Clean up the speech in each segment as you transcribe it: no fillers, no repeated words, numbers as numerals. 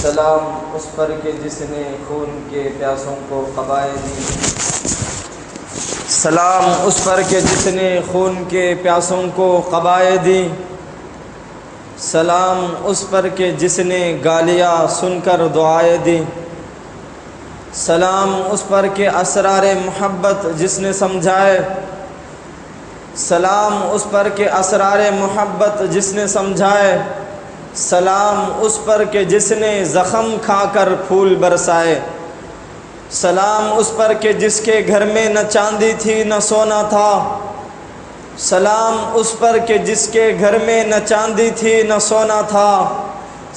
سلام اس پر کہ جس نے خون کے پیاسوں کو قبائے دی، سلام اس پر کہ جس نے خون کے پیاسوں کو قبائے دی، سلام اس پر کہ جس نے گالیاں سن کر دعائیں دی، سلام اس پر کہ اسرار محبت جس نے سمجھائے، سلام اس پر کہ اسرار محبت جس نے سمجھائے، سلام اس پر کہ جس نے زخم کھا کر پھول برسائے، سلام اس پر کہ جس کے گھر میں نہ چاندی تھی نہ سونا تھا، سلام اس پر کہ جس کے گھر میں نہ چاندی تھی نہ سونا تھا،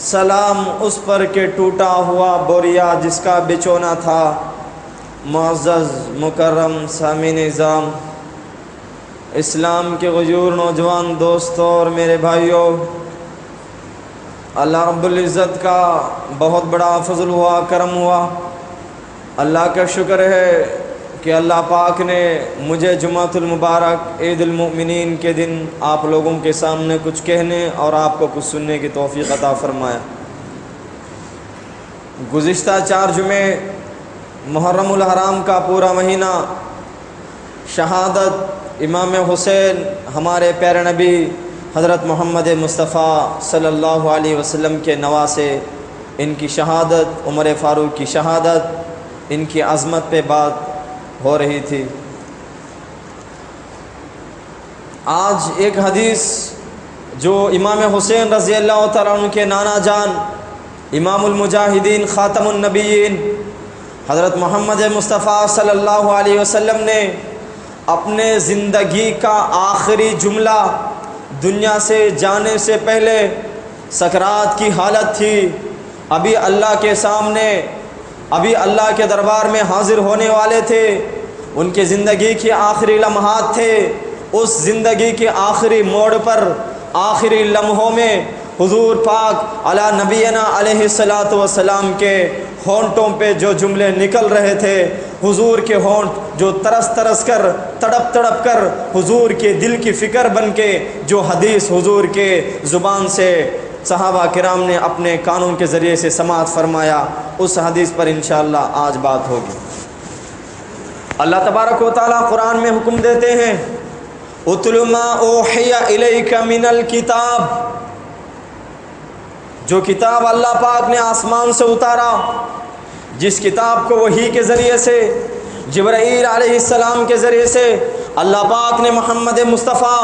سلام اس پر کہ ٹوٹا ہوا بوریا جس کا بچونا تھا۔ معزز مکرم سامعین نظام، اسلام کے غیور نوجوان دوستوں اور میرے بھائیوں، اللہ رب العزت کا بہت بڑا فضل ہوا، کرم ہوا۔ اللہ کا شکر ہے کہ اللہ پاک نے مجھے جمعۃ المبارک عید المؤمنین کے دن آپ لوگوں کے سامنے کچھ کہنے اور آپ کو کچھ سننے کی توفیق عطا فرمایا۔ گزشتہ 4 جمعے محرم الحرام کا پورا مہینہ شہادت امام حسین ہمارے پیارے نبی حضرت محمد مصطفیٰ صلی اللہ علیہ وسلم کے نواسے، ان کی شہادت، عمر فاروق کی شہادت، ان کی عظمت پہ بات ہو رہی تھی۔ آج ایک حدیث جو امام حسین رضی اللہ تعالیٰ عنہ کے نانا جان امام المجاہدین خاتم النبیین حضرت محمد مصطفیٰ صلی اللہ علیہ وسلم نے اپنے زندگی کا آخری جملہ دنیا سے جانے سے پہلے سکرات کی حالت تھی، ابھی اللہ کے سامنے، ابھی اللہ کے دربار میں حاضر ہونے والے تھے، ان کے زندگی کے آخری لمحات تھے۔ اس زندگی کے آخری موڑ پر، آخری لمحوں میں حضور پاک علی نبینا علیہ الصلاۃ والسلام کے ہونٹوں پہ جو جملے نکل رہے تھے، حضور کے ہونٹ جو ترس ترس کر، تڑپ تڑپ کر حضور کے دل کی فکر بن کے جو حدیث حضور کے زبان سے صحابہ کرام نے اپنے کانوں کے ذریعے سے سماعت فرمایا، اس حدیث پر انشاءاللہ آج بات ہوگی۔ اللہ تبارک و تعالیٰ قرآن میں حکم دیتے ہیں، اتل ما اوحی الیک من الکتاب، جو کتاب اللہ پاک نے آسمان سے اتارا، جس کتاب کو وحی کے ذریعے سے، جبرائیل علیہ السلام کے ذریعے سے اللہ پاک نے محمد مصطفیٰ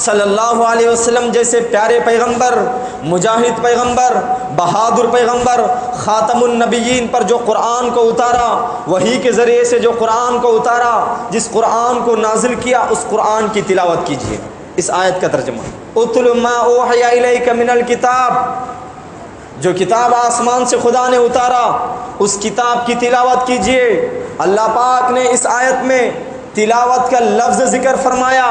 صلی اللہ علیہ وسلم جیسے پیارے پیغمبر، مجاہد پیغمبر، بہادر پیغمبر، خاتم النبیین پر جو قرآن کو اتارا، وحی کے ذریعے سے جو قرآن کو اتارا، جس قرآن کو نازل کیا، اس قرآن کی تلاوت کیجیے۔ اس آیت کا ترجمہ، اتل ما اوحی الیک من الکتاب، جو کتاب آسمان سے خدا نے اتارا، اس کتاب کی تلاوت کیجیے۔ اللہ پاک نے اس آیت میں تلاوت کا لفظ ذکر فرمایا،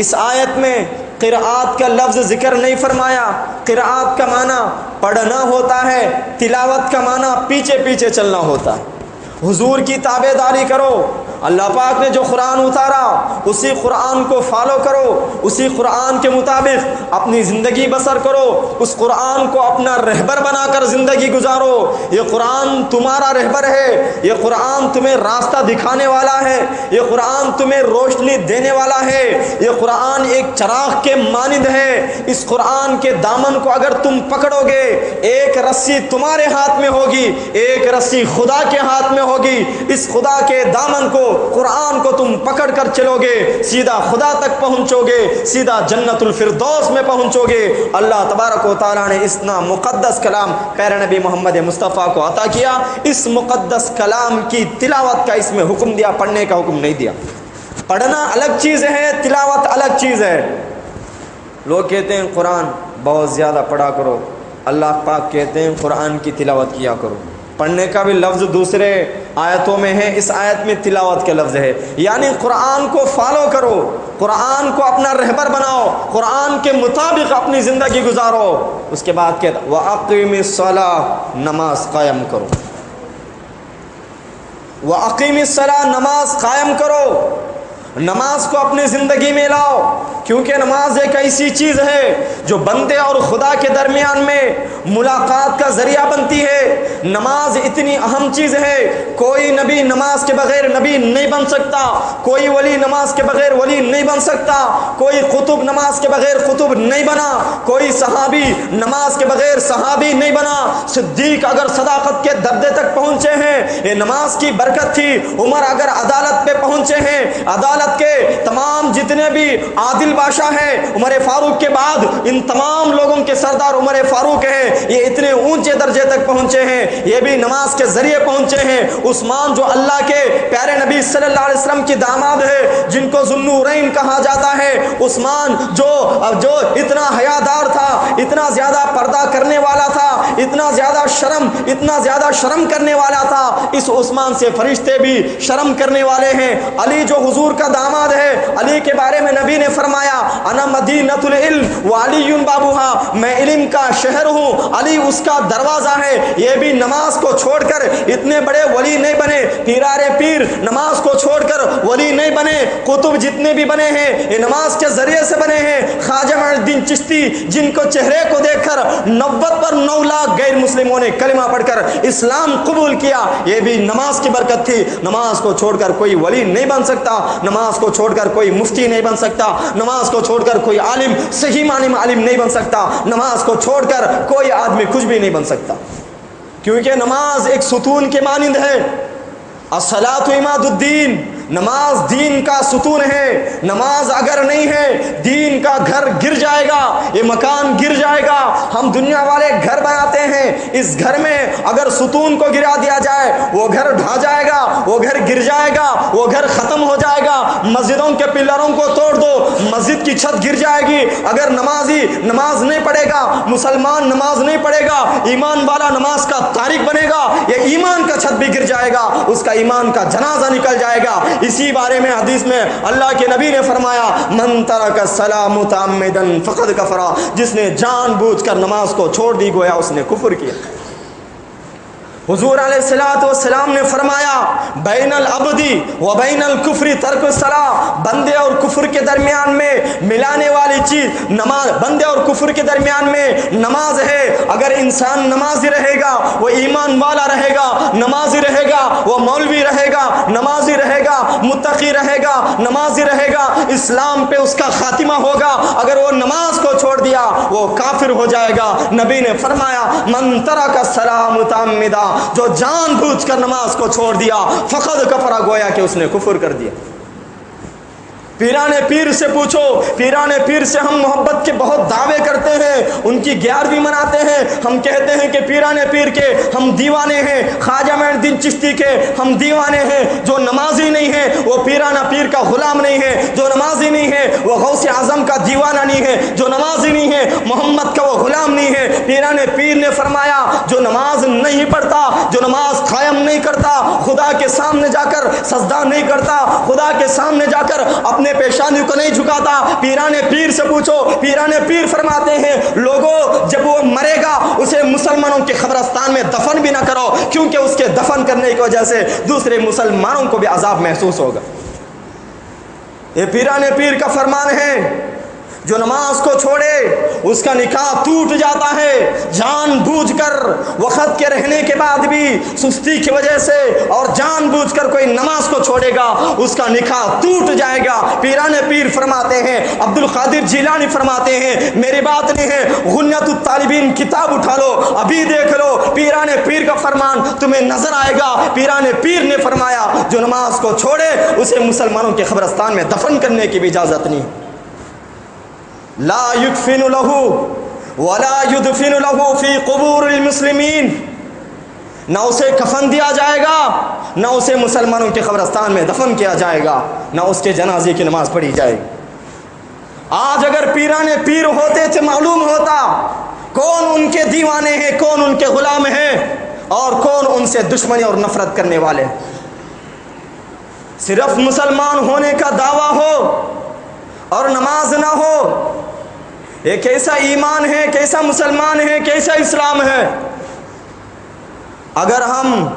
اس آیت میں قرآت کا لفظ ذکر نہیں فرمایا۔ قرآت کا معنی پڑھنا ہوتا ہے، تلاوت کا معنی پیچھے پیچھے چلنا ہوتا ہے۔ حضور کی تابع داری کرو، اللہ پاک نے جو قرآن اتارا اسی قرآن کو فالو کرو، اسی قرآن کے مطابق اپنی زندگی بسر کرو، اس قرآن کو اپنا رہبر بنا کر زندگی گزارو۔ یہ قرآن تمہارا رہبر ہے، یہ قرآن تمہیں راستہ دکھانے والا ہے، یہ قرآن تمہیں روشنی دینے والا ہے، یہ قرآن ایک چراغ کے مانند ہے۔ اس قرآن کے دامن کو اگر تم پکڑو گے، ایک رسی تمہارے ہاتھ میں ہوگی، ایک رسی خدا کے ہاتھ میں ہوگی۔ اس خدا کے دامن کو، قرآن کو تم پکڑ کر چلو گے، سیدھا خدا تک پہنچو گے، سیدھا جنت الفردوس میں پہنچو گے۔ اللہ تبارک و تعالیٰ نے اتنا مقدس کلام پیارے نبی محمد مصطفیٰ کو عطا کیا، اس مقدس کلام کی تلاوت کا اس میں حکم دیا، پڑھنے کا حکم نہیں دیا۔ پڑھنا الگ چیز ہے، تلاوت الگ چیز ہے۔ لوگ کہتے ہیں قرآن بہت زیادہ پڑھا کرو، اللہ پاک کہتے ہیں قرآن کی تلاوت کیا کرو۔ پڑھنے کا بھی لفظ دوسرے آیتوں میں ہے، اس آیت میں تلاوت کا لفظ ہے، یعنی قرآن کو فالو کرو، قرآن کو اپنا رہبر بناؤ، قرآن کے مطابق اپنی زندگی گزارو۔ اس کے بعد کہتا وَأَقِمِ الصَّلَاةَ، نماز قائم کرو، وَأَقِمِ الصَّلَاةَ، نماز قائم کرو۔ نماز کو اپنی زندگی میں لاؤ، کیونکہ نماز ایک ایسی چیز ہے جو بندے اور خدا کے درمیان میں ملاقات کا ذریعہ بنتی ہے۔ نماز اتنی اہم چیز ہے، کوئی نبی نماز کے بغیر نبی نہیں بن سکتا، کوئی ولی نماز کے بغیر ولی نہیں بن سکتا، کوئی قطب نماز کے بغیر قطب نہیں بنا، کوئی صحابی نماز کے بغیر صحابی نہیں بنا۔ صدیق اگر صداقت کے درجے تک پہنچے ہیں، یہ نماز کی برکت تھی۔ عمر اگر عدالت پہ پہنچے ہیں، عدالت کے تمام جتنے بھی عادل بادشاہ ہیں، عمر فاروق کے بعد ان تمام لوگوں کے سردار عمر فاروق ہیں، یہ اتنے اونچے درجے تک پہنچے ہیں، یہ بھی نماز کے ذریعے پہنچے ہیں۔ عثمان جو اللہ کے پیارے نبی صلی اللہ علیہ وسلم کی داماد ہے، جن کو ذوالنورین کہا جاتا ہے، عثمان جو اتنا حیادار تھا، اتنا زیادہ پردہ کرنے والا تھا، اتنا زیادہ شرم کرنے والا تھا، اس عثمان سے فرشتے بھی شرم کرنے والے ہیں۔ علی جو حضور کا داماد ہے، علی کے بارے میں نبی نے فرمایا انا مدینۃ العلم وعلی بابوہا، میں علم کا شہر ہوں، علی اس کا دروازہ ہے۔ یہ بھی نماز کو چھوڑ کر اتنے بڑے ولی نہیں بنے، پیرارے پیر نماز کو چھوڑ کر ولی نہیں بنے، قطب جتنے بھی بنے ہیں یہ نماز کے ذریعے سے بنے ہیں۔ خواجہ معین الدین چشتی جن کو چہرے کو دیکھ کر 90 پر 9 لاکھ غیر مسلموں نے کلمہ پڑھ کر اسلام قبول کیا، یہ بھی نماز کی برکت تھی۔ نماز کو چھوڑ کر کوئی ولی نہیں بن سکتا، نماز کو چھوڑ کر کوئی مفتی نہیں بن سکتا، نماز کو چھوڑ کر کوئی عالم صحیح معنی میں عالم نہیں بن سکتا، نماز کو چھوڑ کر کوئی آدمی کچھ بھی نہیں بن سکتا، کیونکہ نماز ایک ستون کے مانند ہے۔ الصلاۃ عماد الدین، نماز دین کا ستون ہے۔ نماز اگر نہیں ہے دین کا گھر گر جائے گا، یہ مکان گر جائے گا۔ ہم دنیا والے گھر بناتے ہیں، اس گھر میں اگر ستون کو گرا دیا جائے وہ گھر ڈھا جائے گا، وہ گھر گر جائے گا، وہ گھر ختم ہو جائے گا۔ مسجدوں کے پلروں کو توڑ دو، مسجد کی چھت گر جائے گی۔ اگر نمازی نماز نہیں پڑھے گا، مسلمان نماز نہیں پڑھے گا، ایمان والا نماز کا تارک بنے گا، یہ ایمان کا چھت بھی گر جائے گا، اس کا ایمان کا جنازہ نکل جائے گا۔ اسی بارے میں حدیث میں اللہ کے نبی نے فرمایا من ترک الصلاۃ متعمدا فقد کفر، جس نے جان بوجھ کر نماز کو چھوڑ دی گویا اس نے کفر کیا۔ حضور علیہ الصلوۃ والسلام نے فرمایا بین العبد و بین الکفر ترک الصلاۃ، بندے اور کفر کے درمیان میں ملانے والی چیز نماز، بندے اور کفر کے درمیان میں نماز ہے۔ اگر انسان نمازی رہے گا وہ ایمان والا رہے گا، نمازی رہے گا وہ مولوی رہے گا، نمازی رہے گا متقی رہے گا، نمازی رہے گا اسلام پہ اس کا خاتمہ ہوگا۔ اگر وہ نماز کو چھوڑ دیا وہ کافر ہو جائے گا۔ نبی نے فرمایا من ترک الصلاۃ متعمدا، جو جان بوجھ کر نماز کو چھوڑ دیا فقد کفر، گویا کہ اس نے کفر کر دیا۔ پیران پیر سے پوچھو، پیران پیر سے ہم محبت کے بہت دعوے کرتے ہیں، ان کی 11ویں مناتے ہیں، ہم کہتے ہیں کہ پیران پیر کے ہم دیوانے ہیں، خواجہ معین الدین چشتی کے ہم دیوانے ہیں۔ جو نمازی نہیں ہے وہ پیرانہ پیر کا غلام نہیں ہے، جو نمازی نہیں ہے وہ غوث اعظم کا دیوانہ نہیں ہے، جو نمازی نہیں ہے محمد کا وہ غلام نہیں ہے۔ پیران پیر نے فرمایا جو نماز نہیں پڑھتا، جو نماز قائم نہیں کرتا، خدا کے سامنے جا کر سجدہ نہیں کرتا، خدا کے سامنے جا کر اپنے پیشانی کو نہیں جھکاتا، پیران پیر سے پوچھو۔ پیران پیر فرماتے ہیں لوگوں جب وہ مرے گا اسے مسلمانوں کے قبرستان میں دفن بھی نہ کرو، کیونکہ اس کے دفن کرنے کی وجہ سے دوسرے مسلمانوں کو بھی عذاب محسوس ہوگا۔ یہ پیران پیر کا فرمان ہے، جو نماز کو چھوڑے اس کا نکاح ٹوٹ جاتا ہے۔ جان بوجھ کر وقت کے رہنے کے بعد بھی سستی کی وجہ سے اور جان بوجھ کر کوئی نماز کو چھوڑے گا اس کا نکاح ٹوٹ جائے گا۔ پیران پیر فرماتے ہیں، عبد القادر جیلانی فرماتے ہیں، میری بات نہیں ہے، غنیۃ الطالبین کتاب اٹھا لو ابھی دیکھ لو، پیران پیر کا فرمان تمہیں نظر آئے گا۔ پیران پیر نے فرمایا جو نماز کو چھوڑے اسے مسلمانوں کے قبرستان میں دفن کرنے کی بھی اجازت نہیں۔ لا یدفن له ولا یدفن له فی قبور المسلمین، نہ اسے کفن دیا جائے گا، نہ اسے مسلمانوں کے قبرستان میں دفن کیا جائے گا، نہ اس کے جنازے کی نماز پڑھی جائے گی۔ آج اگر پیران پیر ہوتے تو معلوم ہوتا کون ان کے دیوانے ہیں، کون ان کے غلام ہیں اور کون ان سے دشمنی اور نفرت کرنے والے۔ صرف مسلمان ہونے کا دعویٰ ہو اور نماز نہ ہو، یہ کیسا ایمان ہے، کیسا مسلمان ہے، کیسا اسلام ہے۔ اگر ہم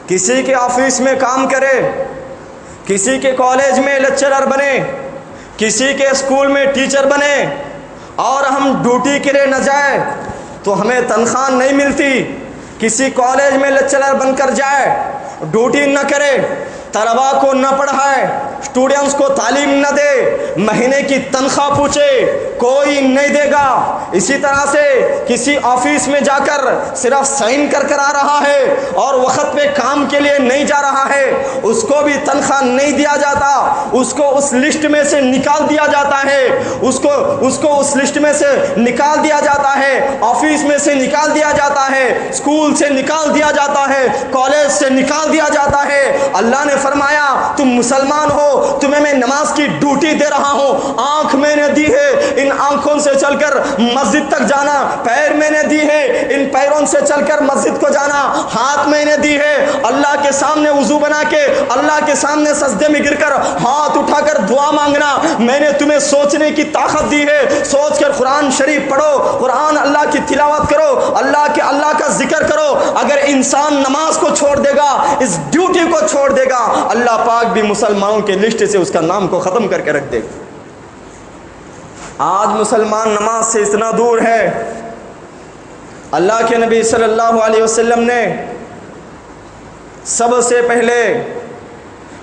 کسی کے آفس میں کام کریں، کسی کے کالج میں لیکچرر بنے، کسی کے اسکول میں ٹیچر بنے، اور ہم ڈیوٹی کے لیے نہ جائیں تو ہمیں تنخواہ نہیں ملتی۔ کسی کالج میں لیکچرر بن کر جائے، ڈیوٹی نہ کرے، طلباء کو نہ پڑھائے، اسٹوڈنٹس کو تعلیم نہ دے، مہینے کی تنخواہ پوچھے، کوئی نہیں دے گا۔ اسی طرح سے کسی آفس میں جا کر صرف سائن کر آ رہا ہے اور وقت پہ کام کے لیے نہیں جا رہا ہے، اس کو بھی تنخواہ نہیں دیا جاتا، اس کو اس لسٹ میں سے نکال دیا جاتا ہے، اس کو اس لسٹ میں سے نکال دیا جاتا ہے، آفس میں سے نکال دیا جاتا ہے، اسکول سے نکال دیا جاتا ہے، کالج سے نکال دیا جاتا ہے۔ اللہ نے فرمایا تم مسلمان ہو، تمہیں میں نماز کی ڈیوٹی دے رہا ہوں، آنکھ میں نے دی ہے، ان آنکھوں سے چل کر مسجد تک جانا، پیر میں نے دی ہے، ان پیروں سے چل کر مسجد کو جانا، ہاتھ میں نے دی ہے، اللہ کے سامنے وضو بنا کے اللہ کے سامنے سجدے میں گر کر ہاتھ اٹھا کر دعا مانگنا میں نے تمہیں سوچنے کی طاقت دی ہے، سوچ کر قرآن شریف پڑھو، قرآن اللہ کی تلاوت کرو، اللہ کا ذکر کرو۔ اگر انسان نماز کو چھوڑ دے گا، اس ڈیوٹی کو چھوڑ دے گا، اللہ پاک بھی مسلمانوں کے لسٹ سے اس کا نام کو ختم کر کے رکھ دے گا۔ آج مسلمان نماز سے اتنا دور ہے، اللہ کے نبی صلی اللہ علیہ وسلم نے سب سے پہلے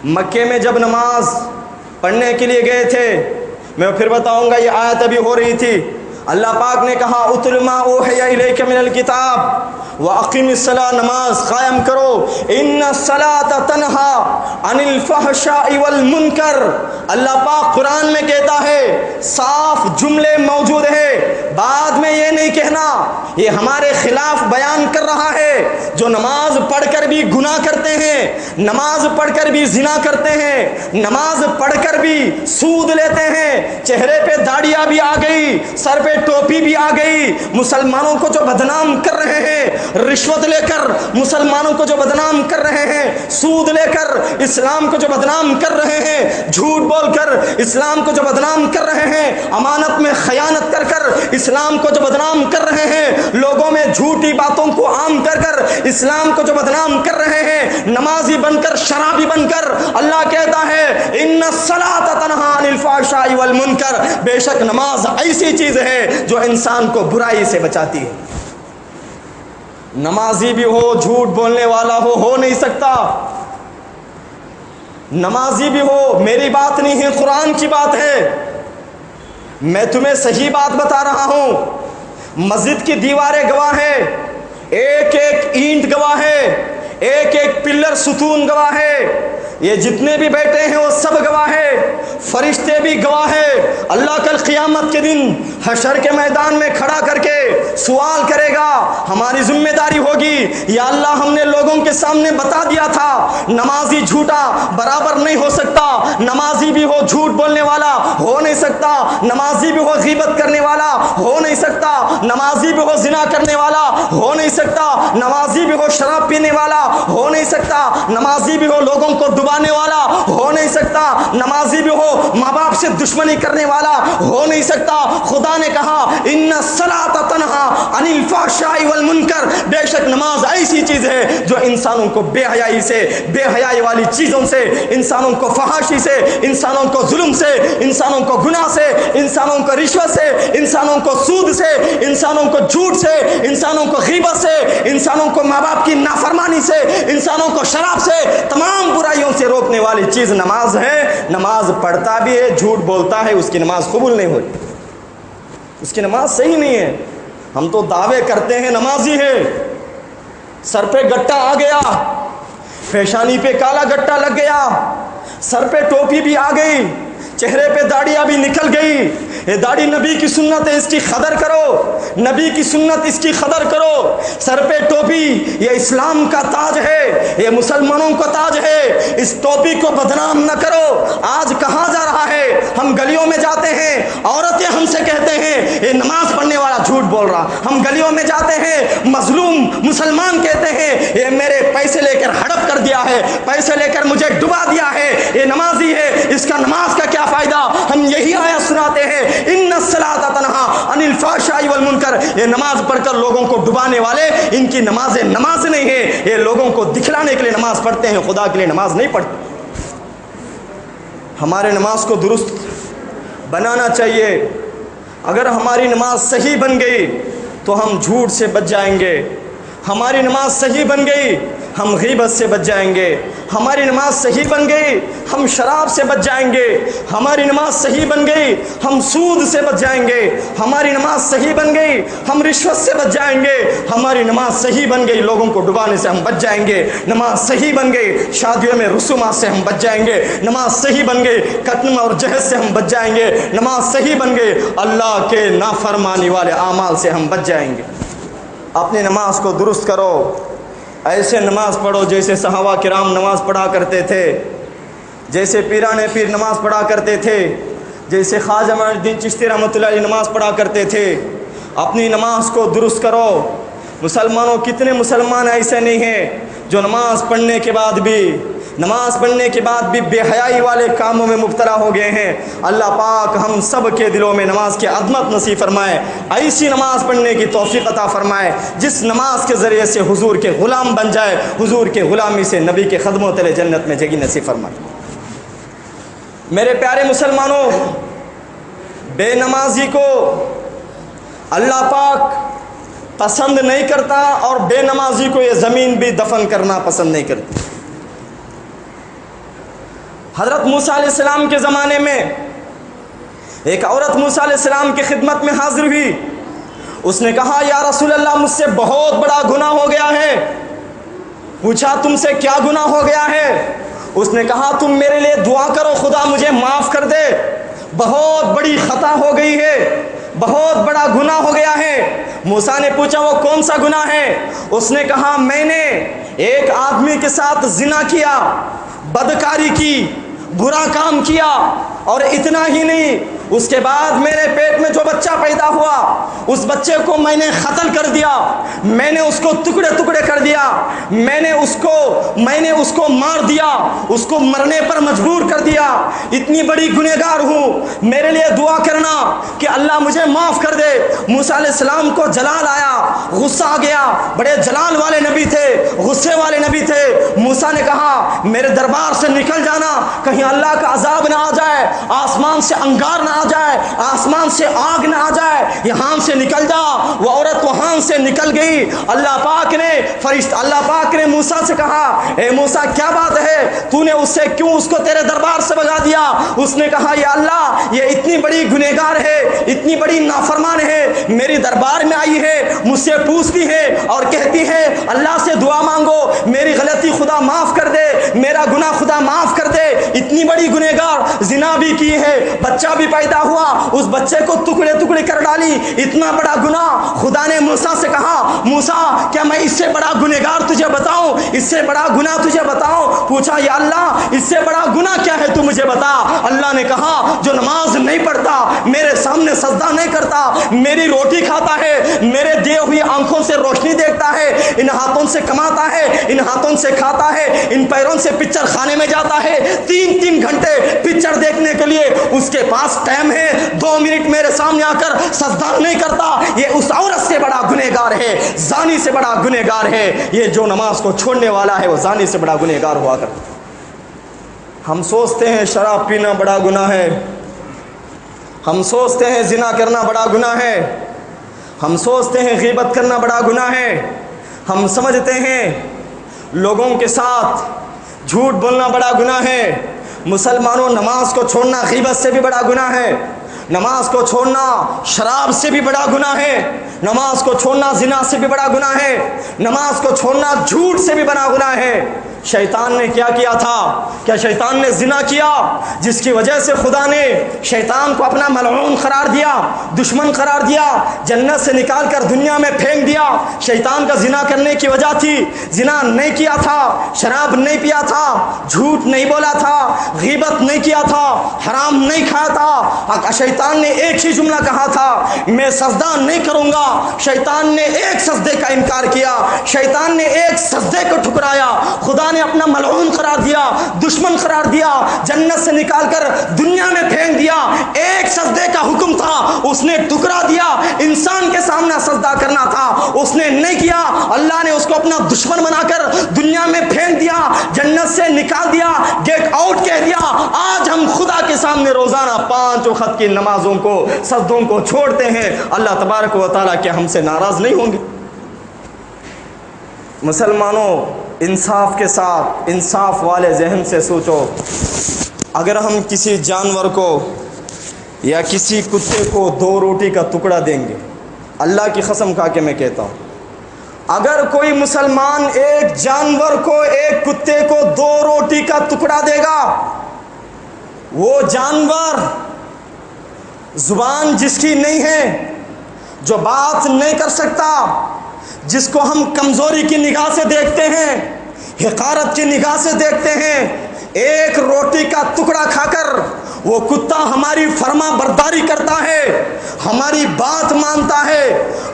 مکے میں جب نماز پڑھنے کے لیے گئے تھے، میں پھر بتاؤں گا، یہ آیت ابھی ہو رہی تھی، اللہ پاک نے کہا اتل ما اوحی الیک من الکتاب واقم الصلاۃ، نماز قائم کرو، ان الصلاۃ تنہا عن الفحشاء والمنکر۔ اللہ پاک قرآن میں کہتا ہے، صاف جملے موجود ہے، بعد میں یہ نہیں کہنا یہ ہمارے خلاف بیان کر رہا ہے، جو نماز پڑھ کر بھی گناہ کرتے ہیں، نماز پڑھ کر بھی زنا کرتے ہیں، نماز پڑھ کر بھی سود لیتے ہیں، چہرے پہ داڑیاں بھی آ گئی، سر پہ ٹوپی بھی آ گئی، مسلمانوں کو جو بدنام کر رہے ہیں، رشوت لے کر مسلمانوں کو جو بدنام کر رہے ہیں، سود لے کر اسلام کو جو بدنام کر رہے ہیں، جھوٹ بول کر اسلام کو جو بدنام کر رہے ہیں، امانت میں خیانت کر کر اسلام کو جو بدنام کر رہے ہیں، لوگوں میں جھوٹی باتوں کو عام کر کر اسلام کو جو بدنام کر رہے ہیں، نمازی بن کر شرابی بن کر، اللہ کہتا ہے ان الصلاۃ تنہا عن الفحشاء والمنکر، بے شک نماز ایسی چیز ہے جو انسان کو برائی سے بچاتی ہے۔ نمازی بھی ہو، جھوٹ بولنے والا ہو نہیں سکتا، نمازی بھی ہو، میری بات نہیں ہے، قرآن کی بات ہے، میں تمہیں صحیح بات بتا رہا ہوں۔ مسجد کی دیواریں گواہ ہے، ایک ایک اینٹ گواہ ہے، ایک ایک پلر ستون گواہ ہے، یہ جتنے بھی بیٹھے ہیں وہ سب گواہ ہے، فرشتے بھی گواہ ہے۔ اللہ کل قیامت کے دن حشر کے میدان میں کھڑا کر کے سوال کرے گا، ہماری ذمہ داری ہوگی، یا اللہ ہم نے لوگوں کے سامنے بتا دیا تھا نمازی جھوٹا برابر نہیں ہو سکتا، نمازی بھی ہو جھوٹ بولنے والا ہو نہیں سکتا، نمازی بھی ہو غیبت کرنے والا ہو نہیں سکتا، نمازی بھی ہو زنا کرنے والا ہو نہیں سکتا، نمازی بھی ہو شراب پینے والا ہو نہیں سکتا، نمازی بھی ہو لوگوں کو ڈبانے والا ہو نہیں سکتا، نمازی بھی ہو ماں باپ سے دشمنی کرنے والا ہو نہیں سکتا۔ خدا نے کہا ان الصلاۃ تنہا عن الفحشاء والمنکر، بے شک نماز ایسی چیز ہے جو انسانوں کو بے حیائی سے، بے حیائی والی چیزوں سے، انسانوں کو فحاشی سے، انسانوں کو ظلم سے، انسانوں کو گناہ سے، انسانوں کو رشوت سے، انسانوں کو سود سے، انسانوں کو جھوٹ سے، انسانوں کو غیبت سے، انسانوں کو ماں باپ کی نافرمانی سے، انسانوں کو شراب سے، تمام برائیوں سے روکنے والی چیز نماز ہے۔ نماز پڑھتا بھی ہے، جھوٹ بولتا ہے، اس کی نماز قبول نہیں ہوتی، اس کی نماز صحیح نہیں ہے۔ ہم تو دعوے کرتے ہیں نمازی ہے، سر پہ گٹا آ گیا، پیشانی پہ کالا گٹا لگ گیا، سر پہ ٹوپی بھی آ گئی، چہرے پہ داڑیاں بھی نکل گئی، یہ داڑھی نبی کی سنت ہے، اس کی قدر کرو، نبی کی سنت اس کی قدر کرو، سر پہ ٹوپی یہ اسلام کا تاج ہے، یہ مسلمانوں کا تاج ہے، اس ٹوپی کو بدنام نہ کرو۔ آج کہاں جا رہا ہے، ہم گلیوں میں جاتے ہیں، عورتیں ہم سے کہتے ہیں یہ نماز پڑھنے والا جھوٹ بول رہا، ہم گلیوں میں جاتے ہیں، مظلوم مسلمان کہتے ہیں یہ میرے پیسے لے کر ہڑپ کر دیا ہے، پیسے لے کر مجھے ڈبا دیا ہے، یہ نمازی ہے، اس کا نماز کا کیا فائدہ؟ ہم یہی آیت سناتے ہیں ان الصلاۃ تنہا عن الفحشاء والمنکر، یہ نماز پڑھ کر لوگوں کو ڈبانے والے، ان کی نمازیں نماز نہیں ہے، یہ لوگوں کو دکھلانے کے لیے نماز پڑھتے ہیں، خدا کے لیے نماز نہیں پڑھتے۔ ہمارے نماز کو درست بنانا چاہیے۔ اگر ہماری نماز صحیح بن گئی تو ہم جھوٹ سے بچ جائیں گے، ہماری نماز صحیح بن گئی ہم غیبت سے بچ جائیں گے، ہماری نماز صحیح بن گئی ہم شراب سے بچ جائیں گے، ہماری نماز صحیح بن گئی ہم سود سے بچ جائیں گے، ہماری نماز صحیح بن گئی ہم رشوت سے بچ جائیں گے، ہماری نماز صحیح بن گئی لوگوں کو ڈبانے سے ہم بچ جائیں گے، نماز صحیح بن گئی شادیوں میں رسومات سے ہم بچ جائیں گے، نماز صحیح بن گئی قتل اور جہز سے ہم بچ جائیں گے، نماز صحیح بن گئی اللہ کے نافرمانی والے اعمال سے ہم بچ جائیں گے۔ اپنی نماز کو درست کرو، ایسے نماز پڑھو جیسے صحابہ کرام نماز پڑھا کرتے تھے، جیسے پیران پیر نماز پڑھا کرتے تھے، جیسے خواجہ معین الدین چشتی رحمۃ اللہ علیہ نماز پڑھا کرتے تھے۔ اپنی نماز کو درست کرو۔ مسلمانوں کتنے مسلمان ایسے نہیں ہیں جو نماز پڑھنے کے بعد بھی بے حیائی والے کاموں میں مبتلا ہو گئے ہیں۔ اللہ پاک ہم سب کے دلوں میں نماز کی عظمت نصیب فرمائے، ایسی نماز پڑھنے کی توفیق عطا فرمائے جس نماز کے ذریعے سے حضور کے غلام بن جائے، حضور کے غلامی سے نبی کے قدموں تلے جنت میں جگہ نصیب فرمائے۔ میرے پیارے مسلمانوں، بے نمازی کو اللہ پاک پسند نہیں کرتا اور بے نمازی کو یہ زمین بھی دفن کرنا پسند نہیں کرتی۔ حضرت موسیٰ علیہ السلام کے زمانے میں ایک عورت موسیٰ علیہ السلام کی خدمت میں حاضر ہوئی، اس نے کہا یا رسول اللہ مجھ سے بہت بڑا گناہ ہو گیا ہے۔ پوچھا تم سے کیا گناہ ہو گیا ہے؟ اس نے کہا تم میرے لیے دعا کرو خدا مجھے معاف کر دے، بہت بڑی خطا ہو گئی ہے، بہت بڑا گناہ ہو گیا ہے۔ موسیٰ نے پوچھا وہ کون سا گناہ ہے؟ اس نے کہا میں نے ایک آدمی کے ساتھ زنا کیا، بدکاری کی، برا کام کیا، اور اتنا ہی نہیں اس کے بعد میرے پیٹ میں جو بچہ پیدا ہوا اس بچے کو میں نے قتل کر دیا، میں نے اس کو ٹکڑے ٹکڑے کر دیا، میں نے اس کو مار دیا، اس کو مرنے پر مجبور کر دیا، اتنی بڑی گنہگار ہوں، میرے لیے دعا کرنا کہ اللہ مجھے معاف کر دے۔ موسیٰ علیہ السلام کو جلال آیا، غصہ آ گیا، بڑے جلال والے نبی تھے، غصے والے نبی تھے۔ موسیٰ نے کہا میرے دربار سے نکل جانا، کہیں اللہ کا عذاب نہ آ جائے، آسمان سے انگار نہ آ جائے، آسمان سے آگ نہ آ جائے، یہاں سے نکل جا۔ وہ عورت وہاں سے نکل گئی۔ اللہ پاک نے موسیٰ سے کہا اے موسیٰ کیا بات ہے، تو نے اس کو تیرے دربار سے بھگا دیا؟ اس نے کہا یا اللہ یہ اتنی بڑی گنہگار ہے، اتنی بڑی نافرمان ہے، میری دربار میں آئی ہے، مجھ سے پوچھتی ہے اور کہتی ہے اللہ سے دعا مانگو، میری غلطی خدا معاف کر دے، میرا گناہ خدا معاف کر دے۔ اتنی بڑی گنہگار، زنا بھی کی ہے، بچہ بھی پیدا ہوا، اس بچے کو ٹکڑے ٹکڑے کر ڈالی، اتنا بڑا گناہ۔ خدا نے موسیٰ سے کہا موسیٰ کیا میں اس سے بڑا گنہگار تجھے بتاؤں، اس سے بڑا گناہ تجھے بتاؤں؟ پوچھا یا اللہ اس سے بڑا گناہ کیا ہے تو مجھے بتا۔ اللہ نے کہا جو نماز نہیں پڑھتا، میرے سامنے سجدہ نہیں کرتا، میری روٹی کھاتا ہے، میرے دیے ہوئی آنکھوں سے روشنی دیکھتا ہے، ان ہاتھوں سے کماتا ہے، ان ہاتھوں سے کھاتا ہے، ان پیروں سے پکچر خانے میں جاتا ہے، 3 گھنٹے پکچر دیکھنے کے لیے اس کے پاس ٹائم ہے، 2 منٹ میرے سامنے آ کر سجدہ نہیں کرتا، یہ اس عورت سے بڑا گنہگار ہے، زانی سے بڑا گنہگار ہے۔ یہ جو نماز کو چھوڑنے والا ہے وہ زانی سے بڑا گنہگار ہوا کرتا۔ ہم سوچتے ہیں شراب پینا بڑا گناہ ہے، ہم سوچتے ہیں زنا کرنا بڑا گناہ ہے، ہم سوچتے ہیں غیبت کرنا بڑا گناہ ہے، ہم سمجھتے ہیں لوگوں کے ساتھ جھوٹ بولنا بڑا گناہ ہے۔ مسلمانوں نماز کو چھوڑنا غیبت سے بھی بڑا گناہ ہے، نماز کو چھوڑنا شراب سے بھی بڑا گناہ ہے، نماز کو چھوڑنا زنا سے بھی بڑا گناہ ہے، نماز کو چھوڑنا جھوٹ سے بھی بڑا گناہ ہے۔ شیطان نے کیا کیا تھا؟ کیا شیطان نے زنا کیا جس کی وجہ سے خدا نے شیطان کو اپنا ملعون قرار دیا، دشمن قرار دیا، جنت سے نکال کر دنیا میں پھینک دیا؟ شیطان کا زنا کرنے کی وجہ تھی، زنا نہیں کیا تھا، شراب نہیں پیا تھا، جھوٹ نہیں بولا تھا، غیبت نہیں کیا تھا، حرام نہیں کھایا تھا۔ شیطان نے ایک ہی جملہ کہا تھا میں سجدہ نہیں کروں گا۔ شیطان نے ایک سجدے کا انکار کیا، شیطان نے ایک سجدے کو ٹھکرایا۔ خدا اللہ نے اپنا ملعون قرار دیا، دشمن قرار دیا، جنت سے نکال کر دنیا میں پھینک دیا۔ ایک سجدے کا حکم تھا، اس نے ٹکرا دیا۔ انسان کے سامنے سجدہ کرنا تھا، اس نے نہیں کیا۔ اللہ نے اس کو اپنا دشمن بنا کر دنیا میں پھینک دیا، جنت سے نکال دیا، گیٹ آؤٹ کہہ دیا۔ آج ہم خدا کے سامنے روزانہ 5 وقت کی نمازوں کو، سجدوں کو چھوڑتے ہیں۔ اللہ تبارک و تعالیٰ کیا ہم سے ناراض نہیں ہوں گے؟ مسلمانوں، انصاف کے ساتھ، انصاف والے ذہن سے سوچو، اگر ہم کسی جانور کو یا کسی کتے کو 2 روٹی کا ٹکڑا دیں گے، اللہ کی قسم کھا کے میں کہتا ہوں، اگر کوئی مسلمان ایک جانور کو، ایک کتے کو 2 روٹی کا ٹکڑا دے گا، وہ جانور زبان جس کی نہیں ہے، جو بات نہیں کر سکتا، جس کو ہم کمزوری کی نگاہ سے دیکھتے ہیں، حقارت کی نگاہ سے دیکھتے ہیں، ایک روٹی کا ٹکڑا کھا کر وہ کتا ہماری فرما برداری کرتا ہے، ہماری بات مانتا ہے،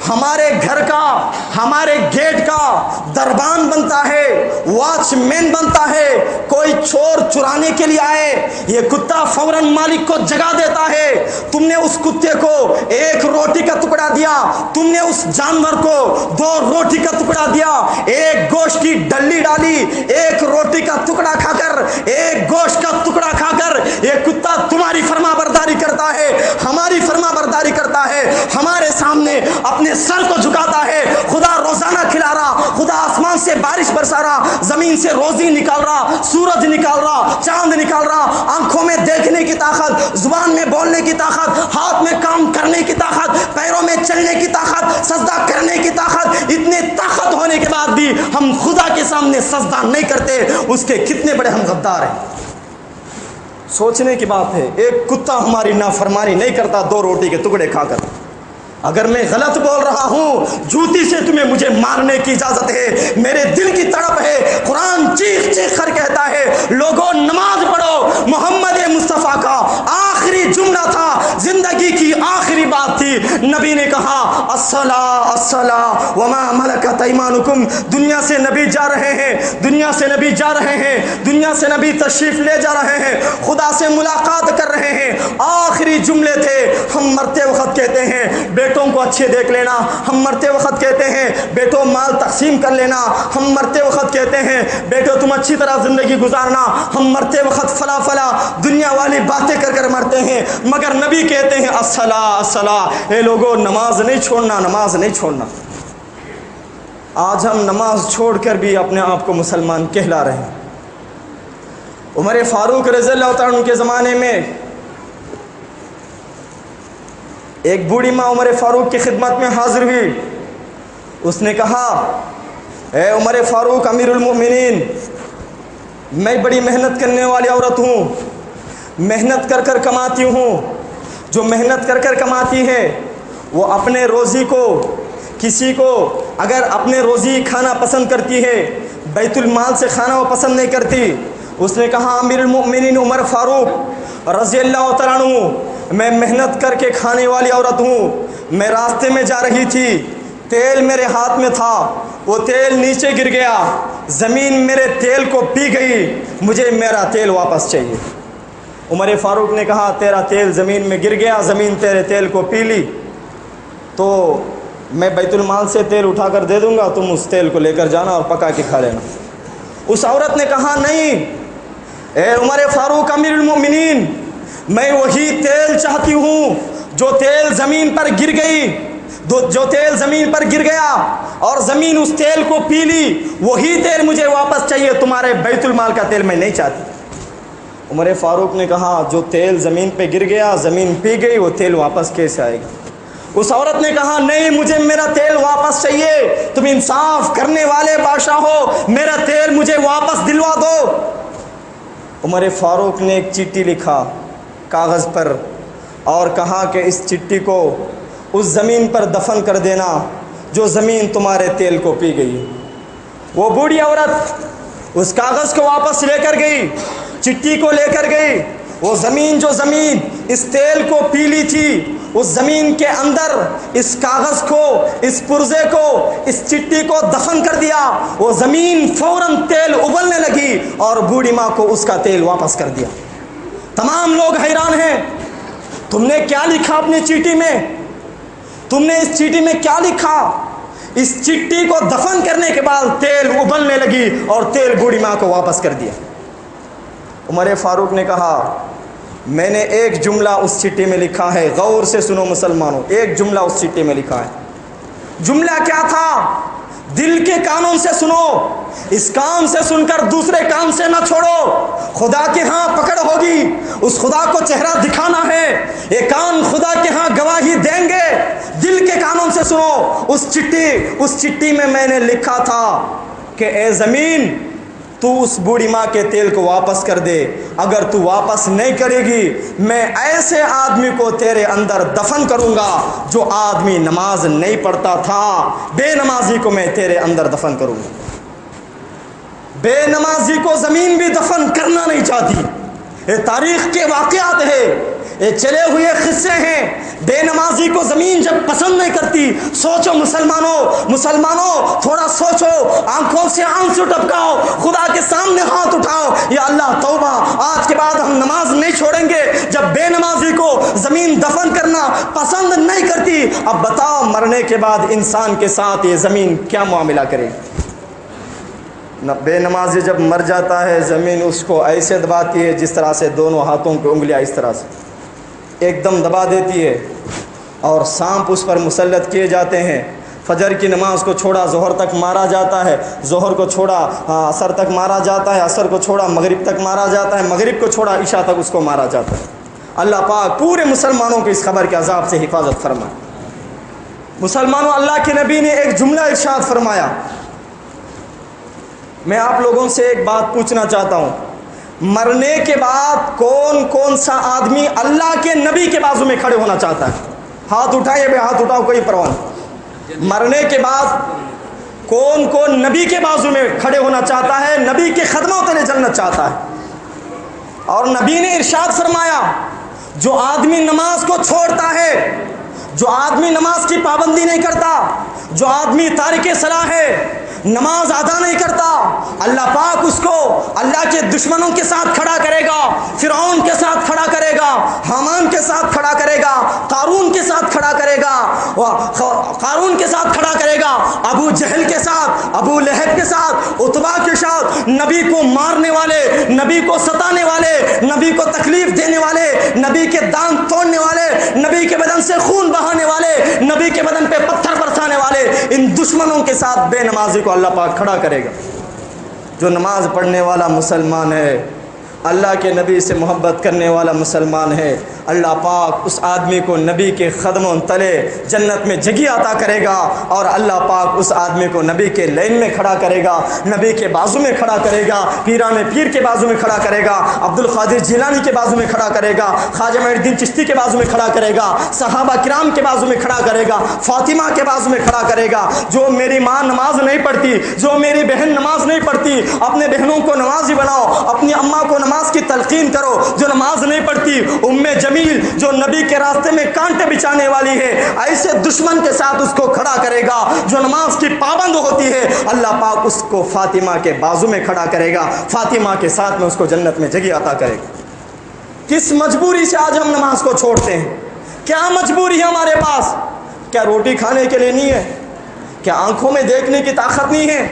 ہمارے گھر کا، ہمارے گیٹ کا دربان بنتا ہے، واچ مین بنتا ہے۔ کوئی چور چرانے کے لیے آئے، یہ کتا فوراً مالک کو جگا دیتا ہے۔ تم نے اس کتے کو 1 روٹی کا ٹکڑا دیا، تم نے اس جانور کو 2 روٹی کا ٹکڑا دیا، ایک گوشت کی ڈلی ڈالی، 1 روٹی کا ٹکڑا کھا کر، ایک گوشت کا ٹکڑا کھا کر یہ کتا تمہاری فرما برداری کرتا ہے، ہماری فرما برداری کرتا ہے، ہمارے سامنے اپنے سر کو جھکاتا ہے۔ خدا روزانہ کھلا رہا، خدا آسمان سے بارش برسا رہا، زمین سے روزی نکال رہا، سورج نکال رہا، چاند نکال رہا، آنکھوں میں دیکھنے کی طاقت، زبان میں بولنے کی طاقت، ہاتھ میں کام کرنے کی طاقت، پیروں میں چلنے کی طاقت، سجدہ کرنے کی طاقت، اتنے طاقت ہونے کے بعد بھی ہم خدا کے سامنے سجدہ نہیں کرتے، اس کے کتنے بڑے ہم غدار ہیں۔ سوچنے کی بات ہے، ایک کتا ہماری نافرمانی نہیں کرتا 2 روٹی کے ٹکڑے کھا کر۔ اگر میں غلط بول رہا ہوں، جوتی سے تمہیں مجھے مارنے کی اجازت ہے، میرے دل کی تڑپ ہے۔ قرآن چیخ چیخ کر کہتا ہے، لوگوں نماز پڑھو۔ محمد مصطفیٰ کا آخری جملہ تھا، زندگی کی آخری بات تھی۔ نبی نے کہا، الصلاۃ الصلاۃ وما ملکت ایمانکم۔ دنیا سے نبی جا رہے ہیں، دنیا سے نبی جا رہے ہیں، دنیا سے نبی تشریف لے جا رہے ہیں، خدا سے ملاقات کر رہے ہیں۔ آخری جملے تھے، ہم مرتے وقت کہتے ہیں بیٹوں کو اچھے دیکھ لینا، ہم مرتے وقت کہتے ہیں بیٹوں مال تقسیم کر لینا، ہم مرتے وقت کہتے ہیں بیٹوں تم اچھی طرح زندگی گزارنا، ہم مرتے وقت فلا فلا دنیا والی باتیں کر کر مرتے ہیں، مگر نبی کہتے ہیں الصلاۃ الصلاۃ، اے لوگوں نماز نہیں چھوڑنا، نماز نہیں چھوڑنا۔ آج ہم نماز چھوڑ کر بھی اپنے آپ کو مسلمان کہلا رہے ہیں۔ عمر فاروق رضی اللہ تعالیٰ عنہ کے زمانے میں ایک بوڑھی ماں عمر فاروق کی خدمت میں حاضر ہوئی۔ اس نے کہا، اے عمر فاروق امیر المؤمنین، میں بڑی محنت کرنے والی عورت ہوں، محنت کر کر کماتی ہوں۔ جو محنت کر کر کماتی ہے وہ اپنے روزی کو، کسی کو اگر اپنے روزی کھانا پسند کرتی ہے، بیت المال سے کھانا وہ پسند نہیں کرتی۔ اس نے کہا، امیر المؤمنین عمر فاروق رضی اللہ تعالیٰ عنہ، میں محنت کر کے کھانے والی عورت ہوں۔ میں راستے میں جا رہی تھی، تیل میرے ہاتھ میں تھا، وہ تیل نیچے گر گیا، زمین میرے تیل کو پی گئی، مجھے میرا تیل واپس چاہیے۔ عمر فاروق نے کہا، تیرا تیل زمین میں گر گیا، زمین تیرے تیل کو پی لی، تو میں بیت المال سے تیل اٹھا کر دے دوں گا، تم اس تیل کو لے کر جانا اور پکا کے کھا لینا۔ اس عورت نے کہا، نہیں اے عمر فاروق امیر المؤمنین، میں وہی تیل چاہتی ہوں جو تیل زمین پر گر گئی، جو تیل زمین پر گر گیا اور زمین اس تیل کو پی لی، وہی تیل مجھے واپس چاہیے، تمہارے بیت المال کا تیل میں نہیں چاہتی۔ عمر فاروق نے کہا، جو تیل زمین پہ گر گیا، زمین پی گئی، وہ تیل واپس کیسے آئے گا؟ اس عورت نے کہا، نہیں مجھے میرا تیل واپس چاہیے، تم انصاف کرنے والے بادشاہ ہو، میرا تیل مجھے واپس دلوا دو۔ عمر فاروق نے ایک چٹھی لکھا کاغذ پر اور کہا کہ اس چٹھی کو اس زمین پر دفن کر دینا جو زمین تمہارے تیل کو پی گئی۔ وہ بوڑھی عورت اس کاغذ کو واپس لے کر گئی، چٹھی کو لے کر گئی۔ وہ زمین جو زمین اس تیل کو پی لی تھی، اس زمین کے اندر اس کاغذ کو، اس پرزے کو، اس چٹی کو دفن کر دیا، وہ زمین فوراً تیل ابلنے لگی اور بوڑھی ماں کو اس کا تیل واپس کر دیا۔ تمام لوگ حیران ہیں، تم نے کیا لکھا اپنی چیٹی میں؟ تم نے اس چیٹی میں کیا لکھا؟ اس چٹی کو دفن کرنے کے بعد تیل ابلنے لگی اور تیل بوڑھی ماں کو واپس کر دیا۔ عمر فاروق نے کہا میں نے ایک جملہ اس چٹی میں لکھا ہے، غور سے سنو مسلمانوں، ایک جملہ اس چٹی میں لکھا ہے۔ جملہ کیا تھا؟ دل کے کانوں سے سنو، اس کان سے سن کر دوسرے کان سے نہ چھوڑو، خدا کے ہاں پکڑ ہوگی، اس خدا کو چہرہ دکھانا ہے، یہ کان خدا کے ہاں گواہی دیں گے، دل کے کانوں سے سنو۔ اس چٹی میں نے لکھا تھا کہ اے زمین تو اس بوڑھی ماں کے تیل کو واپس کر دے، اگر تو واپس نہیں کرے گی میں ایسے آدمی کو تیرے اندر دفن کروں گا جو آدمی نماز نہیں پڑھتا تھا، بے نمازی کو میں تیرے اندر دفن کروں گا۔ بے نمازی کو زمین بھی دفن کرنا نہیں چاہتی، یہ تاریخ کے واقعات ہیں، یہ چلے ہوئے قصے ہیں۔ بے نمازی کو زمین جب پسند نہیں کرتی، سوچو مسلمانوں تھوڑا سوچو، آنکھوں سے آنسو ٹپکاؤ، خدا کے سامنے ہاتھ اٹھاؤ، یا اللہ توبہ، آج کے بعد ہم نماز نہیں چھوڑیں گے۔ جب بے نمازی کو زمین دفن کرنا پسند نہیں کرتی، اب بتاؤ مرنے کے بعد انسان کے ساتھ یہ زمین کیا معاملہ کرے گی؟ بے نمازی جب مر جاتا ہے زمین اس کو ایسے دباتی ہے جس طرح سے دونوں ہاتھوں کی انگلیاں اس طرح سے ایک دم دبا دیتی ہے، اور سانپ اس پر مسلط کیے جاتے ہیں۔ فجر کی نماز کو چھوڑا ظہر تک مارا جاتا ہے، ظہر کو چھوڑا عصر تک مارا جاتا ہے، عصر کو چھوڑا مغرب تک مارا جاتا ہے، مغرب کو چھوڑا عشاء تک اس کو مارا جاتا ہے۔ اللہ پاک پورے مسلمانوں کو اس خبر کے عذاب سے حفاظت فرمائے۔ مسلمانوں، اللہ کے نبی نے ایک جملہ ارشاد فرمایا، میں آپ لوگوں سے ایک بات پوچھنا چاہتا ہوں، مرنے کے بعد کون سا آدمی اللہ کے نبی کے بازو میں کھڑے ہونا چاہتا ہے؟ ہاتھ اٹھائیے بھائی، ہاتھ اٹھاؤ، کوئی پرواہ نہیں۔ مرنے کے بعد کون نبی کے بازو میں کھڑے ہونا چاہتا ہے، نبی کے قدموں تلے جنت چاہتا ہے؟ اور نبی نے ارشاد فرمایا جو آدمی نماز کو چھوڑتا ہے، جو آدمی نماز کی پابندی نہیں کرتا، جو آدمی تارک صلاح ہے، نماز ادا نہیں کرتا، اللہ پاک اس کو اللہ کے دشمنوں کے ساتھ کھڑا کرے گا، فرعون کے ساتھ کھڑا کرے گا، حامان کے ساتھ کھڑا کرے گا، قارون کے ساتھ کھڑا کرے گا، قارون کے ساتھ کھڑا کرے گا، ابو جہل کے ساتھ، ابو لہب کے ساتھ، عتبہ کے ساتھ، نبی کو مارنے والے، نبی کو ستانے والے، نبی کو تکلیف دینے والے، نبی کے دانت توڑنے والے، نبی کے بدن سے خون بہانے والے، نبی کے بدن پہ پتھر برسانے والے، ان دشمنوں کے ساتھ بے نمازی کو اللہ پاک کھڑا کرے گا۔ جو نماز پڑھنے والا مسلمان ہے، اللہ کے نبی سے محبت کرنے والا مسلمان ہے، اللہ پاک اس آدمی کو نبی کے قدموں تلے جنت میں جگہ عطا کرے گا، اور اللہ پاک اس آدمی کو نبی کے لین میں کھڑا کرے گا، نبی کے بازو میں کھڑا کرے گا، پیران پیر کے بازو میں کھڑا کرے گا، عبد القادر جیلانی کے بازو میں کھڑا کرے گا، خواجہ معین الدین چشتی کے بازو میں کھڑا کرے گا، صحابہ کرام کے بازو میں کھڑا کرے گا، فاطمہ کے بازو میں کھڑا کرے گا۔ جو میری ماں نماز نہیں پڑھتی، جو میری بہن نماز نہیں پڑھتی، اپنے بہنوں کو نمازی بناؤ، اپنی اماں کو نماز کی تلقین کرو۔ جو نماز نہیں پڑھتی، جمیل جو نبی کے راستے میں کانٹے بچانے والی ہے، ایسے دشمن کے ساتھ اس کو کھڑا کرے گا۔ جو نماز کی پابند ہوتی ہے، اللہ پاک اس کو فاطمہ کے بازو میں کھڑا کرے گا، فاطمہ کے ساتھ میں اس کو جنت میں جگہ عطا کرے گا۔ کس مجبوری سے آج ہم نماز کو چھوڑتے ہیں؟ کیا مجبوری ہے ہمارے پاس؟ کیا روٹی کھانے کے لیے نہیں ہے؟ کیا آنکھوں میں دیکھنے کی طاقت نہیں ہے؟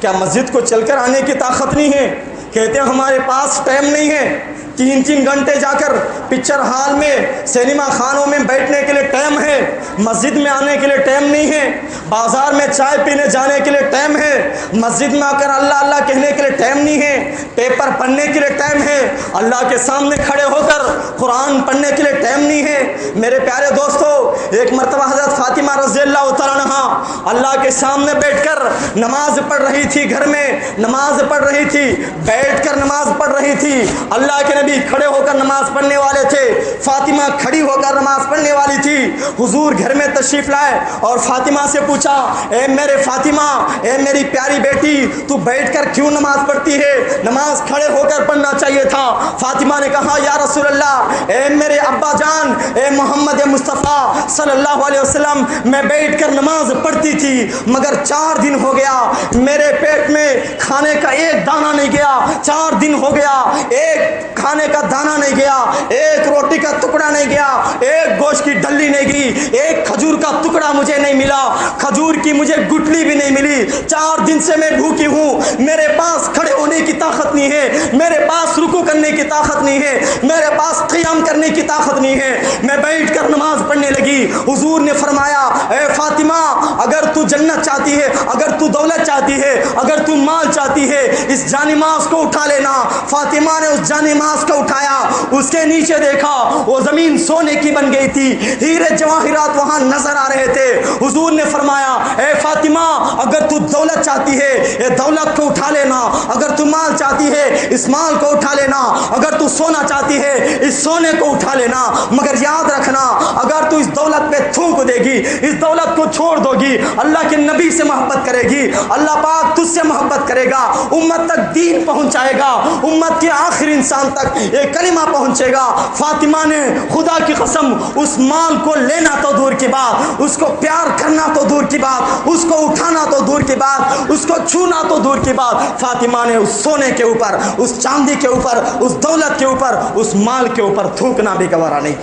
کیا مسجد کو چل کر آنے کی طاقت نہیں ہے؟ کہتے ہیں ہمارے پاس ٹائم نہیں ہے، 3 گھنٹے جا کر پکچر ہال میں، سینما خانوں میں بیٹھنے کے لیے ٹائم ہے، مسجد میں آنے کے لیے ٹائم نہیں ہے، بازار میں چائے پینے جانے کے لیے ٹائم ہے، مسجد میں آ کر اللہ اللہ کہنے کے لیے ٹائم نہیں ہے، پیپر پڑھنے کے لیے ٹائم ہے، اللہ کے سامنے کھڑے ہو کر قرآن پڑھنے کے لیے ٹائم نہیں ہے۔ میرے پیارے دوستو، ایک مرتبہ حضرت فاطمہ رضی اللہ تعالیٰ عنہا اللہ کے سامنے بیٹھ کر نماز پڑھ رہی تھی، گھر میں نماز پڑھ رہی تھی، بیٹھ کر نماز پڑھ رہی تھی۔ اللہ کے نبی کھڑے ہو کر نماز پڑھنے والے تھے، فاطمہ کھڑی ہو کر نماز پڑھنے والی تھی۔ حضور گھر میں تشریف لائے اور فاطمہ سے پوچھا، اے میرے فاطمہ، اے میری پیاری بیٹی، تو بیٹھ کر کیوں نماز پڑھتی ہے؟ نماز کھڑے ہو کر پڑھنا چاہیے تھا۔ فاطمہ نے کہا، یا رسول اللہ، اے میرے ابا جان، اے محمد مصطفیٰ صلی اللہ علیہ وسلم، میں بیٹھ کر نماز پڑھتی تھی، مگر 4 دن ہو گیا میرے پیٹ میں کھانے کا ایک دانہ نہیں گیا۔ 4 دن ہو گیا ایک کھانے کا دانہ نہیں گیا، ایک روٹی کا ٹکڑا نہیں گیا، ایک گوشت کی ڈلی نہیں گئی، ایک کھجور کا ٹکڑا مجھے نہیں ملا، کھجور کی مجھے گٹلی بھی نہیں ملی۔ 4 دن سے میں بھوکی ہوں، میرے پاس کھڑے ہونے کی طاقت نہیں ہے، میرے پاس رکوع کرنے کی طاقت نہیں ہے، میرے پاس قیام کرنے کی طاقت نہیں ہے۔ میں بیٹھ کر نماز پڑھنے لگی۔ حضور نے فرمایا، اے فاطمہ، اگر تو جنت چاہتی ہے، اگر تو دولت چاہتی ہے، اگر تو مال چاہتی ہے، اس جانماز کو اٹھا لینا۔ فاطمہ نے اس جانماز کو اٹھایا، اس کے نیچے دیکھا، وہ زمین سونے کی بن گئی تھی، ہیرے جواہرات وہاں نظر آ رہے تھے۔ حضور نے فرمایا، اے فاطمہ، اگر تو دولت چاہتی ہے، یہ دولت کو اٹھا لینا، اگر تو مال چاہتی ہے، اس مال کو اٹھا لینا، اگر تو سونا چاہتی ہے، اس سونے کو اٹھا لینا، مگر یاد رکھنا، اگر تو اس دولت پہ تھوک دے گی، اس دولت کو چھوڑ دو گی، اللہ کے نبی سے محبت کرے گی، اللہ پاک تجھ سے محبت کرے گا، امت تک دین پہنچائے گا، امت کے آخری انسان تک یہ کلمہ پہنچے گا۔ فاطمہ نے خدا کی قسم اس مال کو لینا تو دور کی بات، اس کو پیار کرنا تو دور کی بات، اس کو اٹھانا تو دور کی بات، اس کو چھونا تو دور کی بات، فاطمہ نے اس سونے کے اوپر، اس چاندی کے اوپر، اس دولت کے اوپر، اس مال کے اوپر تھوکنا بھی گوارا نہیں۔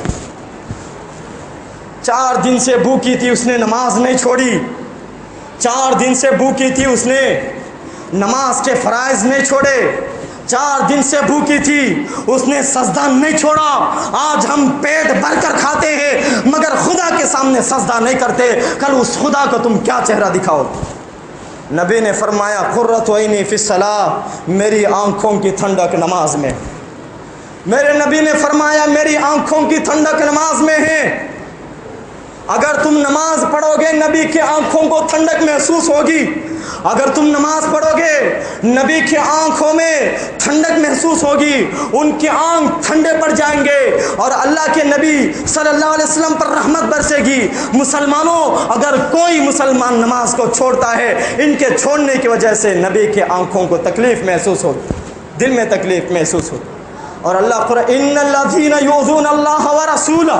4 دن سے بھوکی تھی، اس نے نماز نہیں چھوڑی۔ 4 دن سے بھوکی تھی، اس نے نماز کے فرائض نہیں چھوڑے۔ 4 دن سے بھوکی تھی، اس نے سجدہ نہیں چھوڑا۔ آج ہم پیٹ بھر کر کھاتے ہیں مگر خدا کے سامنے سجدہ نہیں کرتے، کل اس خدا کو تم کیا چہرہ دکھاؤ؟ نبی نے فرمایا، قرۃ عینی فی الصلاۃ، میری آنکھوں کی ٹھنڈک نماز میں۔ میرے نبی نے فرمایا، میری آنکھوں کی ٹھنڈک نماز میں ہے۔ اگر تم نماز پڑھو گے نبی کی آنکھوں کو ٹھنڈک محسوس ہوگی۔ اگر تم نماز پڑھو گے نبی کی آنکھوں میں ٹھنڈک محسوس ہوگی، ان کی آنکھ ٹھنڈے پڑ جائیں گے اور اللہ کے نبی صلی اللہ علیہ وسلم پر رحمت برسے گی۔ مسلمانوں، اگر کوئی مسلمان نماز کو چھوڑتا ہے، ان کے چھوڑنے کی وجہ سے نبی کی آنکھوں کو تکلیف محسوس ہوگی، دل میں تکلیف محسوس ہوگی۔ اور اللہ قرآن، ان الذین یؤذون اللہ ورسولہ،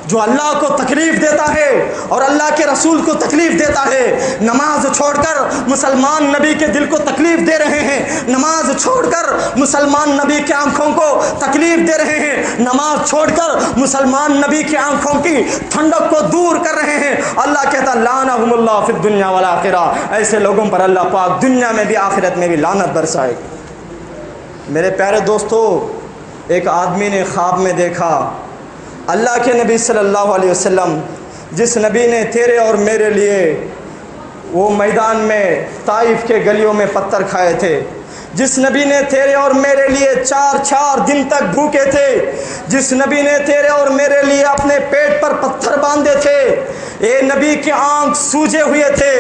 جو اللہ کو تکلیف دیتا ہے اور اللہ کے رسول کو تکلیف دیتا ہے، نماز چھوڑ کر مسلمان نبی کے دل کو تکلیف دے رہے ہیں، نماز چھوڑ کر مسلمان نبی کی آنکھوں کو تکلیف دے رہے ہیں، نماز چھوڑ کر مسلمان نبی کی آنکھوں کی ٹھنڈک کو دور کر رہے ہیں۔ اللہ کہتا ہے، لعنہم اللہ فی الدنیا والآخرہ، ایسے لوگوں پر اللہ پاک دنیا میں بھی آخرت میں بھی لعنت برسائے گا۔ میرے پیارے دوستو، ایک آدمی نے خواب میں دیکھا اللہ کے نبی صلی اللہ علیہ وسلم، جس نبی نے تیرے اور میرے لیے وہ میدان میں طائف کے گلیوں میں پتھر کھائے تھے، جس نبی نے تیرے اور میرے لیے 4 دن تک بھوکے تھے، جس نبی نے تیرے اور میرے لیے اپنے پیٹ پر پتھر باندھے تھے، اے نبی کی آنکھ سوجے ہوئے تھے،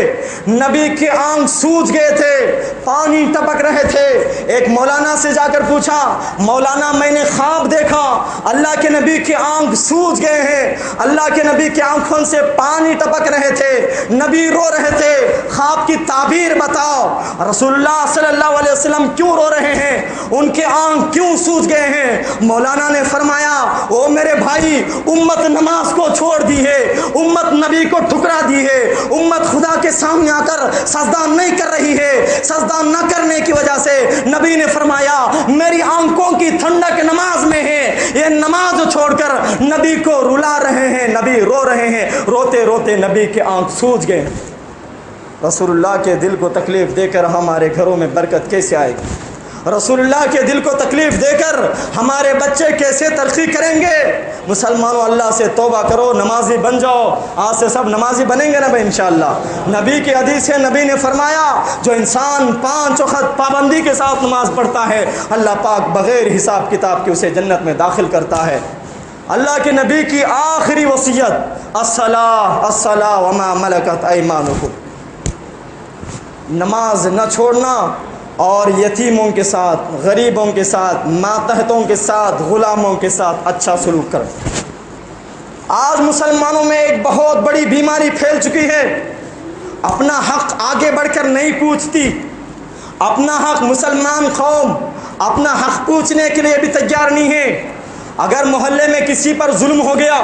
نبی کی آنکھ سوج گئے تھے، پانی ٹپک رہے تھے۔ ایک مولانا سے جا کر پوچھا، مولانا میں نے خواب دیکھا اللہ کے نبی کی آنکھ سوج گئے ہیں، اللہ کے نبی کی آنکھوں سے پانی ٹپک رہے تھے، نبی رو رہے تھے، خواب کی تعبیر بتاؤ، رسول اللہ صلی اللہ علیہ وسلم کیوں رو رہے ہیں، ان کے آنکھ کیوں سوج گئے ہیں؟ مولانا نے فرمایا، او میرے بھائی، امت نماز کو چھوڑ دی ہے، امت نبی کو ٹھکرا دی ہے، امت خدا کے سامنے آ کر سجدہ نہیں کر رہی ہے، سجدہ نہ کرنے کی وجہ سے نبی نے فرمایا، میری آنکھوں کی ٹھنڈک نماز میں ہے، یہ نماز چھوڑ کر نبی کو رلا رہے ہیں، نبی رو رہے ہیں، روتے روتے نبی کی آنکھ سوج گئے۔ رسول اللہ کے دل کو تکلیف دے کر ہمارے گھروں میں برکت کیسے آئے گی؟ رسول اللہ کے دل کو تکلیف دے کر ہمارے بچے کیسے ترقی کریں گے؟ مسلمانوں، اللہ سے توبہ کرو، نمازی بن جاؤ۔ آج سے سب نمازی بنیں گے نا بھائی انشاءاللہ۔ نبی کی حدیث ہے، نبی نے فرمایا، جو انسان 5 وقت پابندی کے ساتھ نماز پڑھتا ہے، اللہ پاک بغیر حساب کتاب کے اسے جنت میں داخل کرتا ہے۔ اللہ کے نبی کی آخری وصیت، الصلاۃ الصلاۃ وما ملکت ایمانکم، نماز نہ چھوڑنا اور یتیموں کے ساتھ، غریبوں کے ساتھ، ماتحتوں کے ساتھ، غلاموں کے ساتھ اچھا سلوک کریں۔ آج مسلمانوں میں ایک بہت بڑی بیماری پھیل چکی ہے، اپنا حق آگے بڑھ کر نہیں پوچھتی۔ اپنا حق مسلمان قوم اپنا حق پوچھنے کے لیے بھی تیار نہیں ہے۔ اگر محلے میں کسی پر ظلم ہو گیا،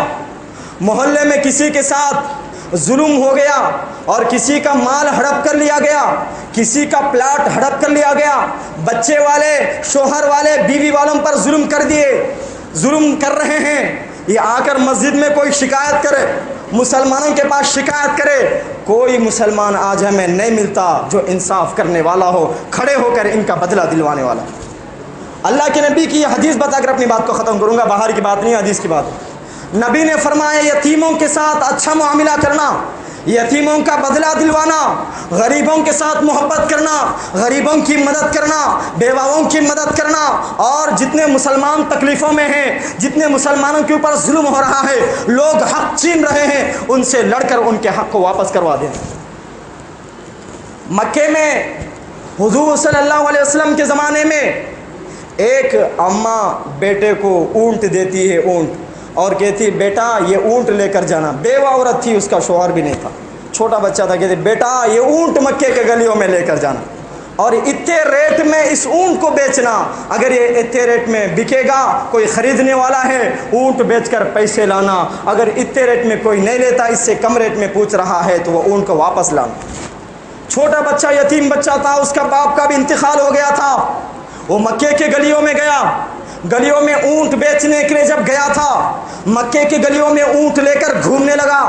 محلے میں کسی کے ساتھ ظلم ہو گیا اور کسی کا مال ہڑپ کر لیا گیا، کسی کا پلاٹ ہڑپ کر لیا گیا، بچے والے، شوہر والے، بیوی والوں پر ظلم کر دیے، ظلم کر رہے ہیں، یہ آ کر مسجد میں کوئی شکایت کرے، مسلمانوں کے پاس شکایت کرے، کوئی مسلمان آج ہمیں نہیں ملتا جو انصاف کرنے والا ہو، کھڑے ہو کر ان کا بدلہ دلوانے والا۔ اللہ کے نبی کی یہ حدیث بتا کر اپنی بات کو ختم کروں گا، باہر کی بات نہیں، حدیث کی بات۔ نبی نے فرمایا یتیموں کے ساتھ اچھا معاملہ کرنا، یتیموں کا بدلہ دلوانا، غریبوں کے ساتھ محبت کرنا، غریبوں کی مدد کرنا، بیواؤں کی مدد کرنا، اور جتنے مسلمان تکلیفوں میں ہیں، جتنے مسلمانوں کے اوپر ظلم ہو رہا ہے، لوگ حق چھین رہے ہیں، ان سے لڑ کر ان کے حق کو واپس کروا دیں۔ مکے میں حضور صلی اللہ علیہ وسلم کے زمانے میں ایک اماں بیٹے کو اونٹ دیتی ہے، اونٹ، اور کہتی بیٹا یہ اونٹ لے کر جانا۔ بیوہ عورت تھی، اس کا شوہر بھی نہیں تھا، چھوٹا بچہ تھا، کہتی بیٹا یہ اونٹ مکے کے گلیوں میں لے کر جانا، اور اتنے ریٹ میں اس اونٹ کو بیچنا، اگر یہ اتنے ریٹ میں بکے گا کوئی خریدنے والا ہے، اونٹ بیچ کر پیسے لانا، اگر اتنے ریٹ میں کوئی نہیں لیتا، اس سے کم ریٹ میں پوچھ رہا ہے تو وہ اونٹ کو واپس لانا۔ چھوٹا بچہ، یتیم بچہ تھا، اس کا باپ کا بھی انتقال ہو گیا تھا، وہ مکے کے گلیوں میں گیا، گلیوں میں اونٹ بیچنے کے لیے جب گیا تھا، مکے کی گلیوں میں اونٹ لے کر گھومنے لگا۔